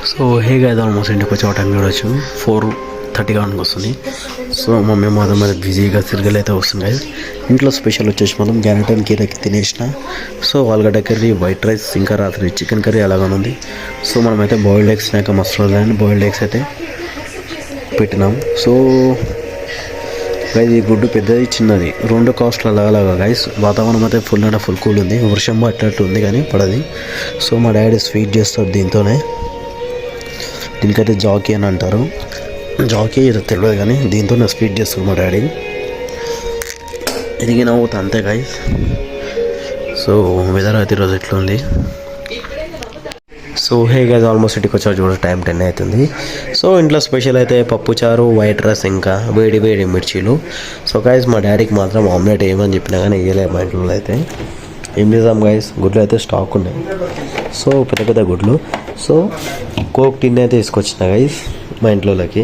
So hey guys almost ఇంటికి వచ్చే time చూడొచ్చు 4:30 కావడానికి వస్తుంది. సో మమ్మీ మాత్రం మరి బిజీగా తిరగలు అయితే వస్తుంది గైస్. ఇంట్లో స్పెషల్ వచ్చేసి మనం గ్యారెటన్ కీరకి తినేసిన. సో ఆలుగడ్డ కర్రీ, వైట్ రైస్, ఇంకా రాత్రి చికెన్ కర్రీ అలాగే ఉంది. సో మనమైతే బాయిల్డ్ ఎగ్స్ నాక మసాలా బాయిల్డ్ ఎగ్స్ అయితే పెట్టినాం. సో గైస్ ఈ గుడ్డు పెద్దది చిన్నది రెండు కాస్ట్లు అలాగలాగా గైస్. వాతావరణం అయితే ఫుల్ అంటే ఫుల్ కూల్ ఉంది, వర్షం అట్లట్టు ఉంది కానీ పడది. సో మా డాడీ స్వీట్ చేస్తారు దీంతోనే. దీనికైతే జాకీ అని అంటారు, జాకీ తెలియదు కానీ దీంతో స్వీట్ చేస్తారు మా డాడీ. ఎదిగిన అవుతా అంతే గైస్. సో వెదర్ అయితే ఈరోజు ఎట్లుంది. సో హే గైస్ ఆల్మోస్ట్ ఇంటికి వచ్చారు చూడ టైం 10 అవుతుంది. సో ఇంట్లో స్పెషల్ అయితే పప్పుచారు, వైట్ రైస్, ఇంకా వేడి వేడి మిర్చీలు. సో గైస్ మా డాడీకి మాత్రం ఆమ్లెట్ వేయమని చెప్పినా కానీ వేయలేదు మా ఇంట్లో అయితే. ఏం చేద్దాం గైస్, గుడ్లు అయితే స్టాక్ ఉన్నాయి. సో పెద్ద పెద్ద గుడ్లు. సో కోక్ టిన్ అయితే తీసుకొచ్చిన గైస్ మా ఇంట్లోకి.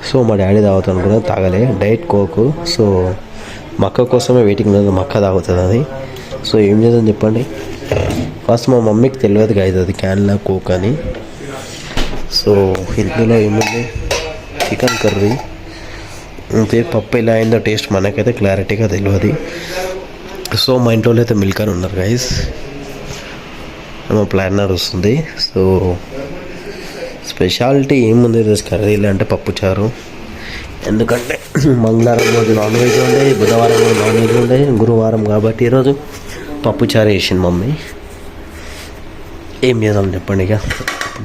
సో మా డాడీ తాగుతాను అనుకున్నా, తాగలే డైట్ కోక్. సో మా అక్క కోసమే వెయిటింగ్ లేదు, మా అక్క తాగుతుంది అది. సో ఏం చేద్దాం చెప్పండి. ఫస్ట్ మా మమ్మీకి తెలియదు గైస్ అది క్యాన్లా కోక్ అని. సో ఇందులో ఏముంది, చికెన్ కర్రీ అంతే. పప్పు ఎలా అయిందో టేస్ట్ మనకైతే క్లారిటీగా తెలియదు. సో మా ఇంట్లో అయితే మిల్క్ అని ఉన్నారు గైస్, మా ప్లానర్ వస్తుంది. సో స్పెషాలిటీ ఏముంది ఈరోజు కర్రీలు అంటే పప్పుచారు. ఎందుకంటే మంగళవారం రోజు నాన్ వెజ్ ఉండే, బుధవారం రోజు నాన్ వెజ్ ఉండే, గురువారం కాబట్టి ఈరోజు పప్పుచారు వేసింది మమ్మీ. ఏం చేద్దాం చెప్పండి. ఇక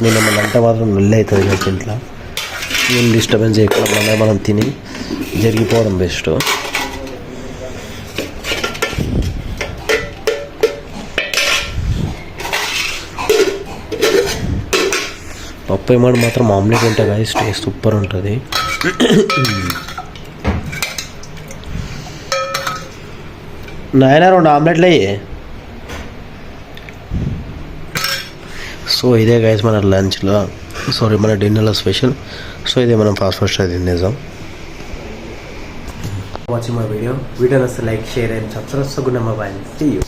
నేను మన అంటే మాత్రం నొల్లి అవుతుంది కదా ఇంట్లో. ఏం డిస్టర్బెన్స్ చేయకుండా మనం తిని జరిగిపోవడం బెస్ట్. పప్పు ఏమాడు మాత్రం ఆమ్లెట్ ఉంటుంది కదా, టేస్ట్ సూపర్ ఉంటుంది. నాయన 2 ఆమ్లెట్లు అయ్యి. సో ఇదే గైస్ మన లంచ్లో, మన డిన్నర్లో స్పెషల్. సో ఇదే మనం ఫాస్ట్ తినేద్దాం. వాచింగ్ మై వీడియో నచ్చితే like, share and subscribe. Good night, bye. See you.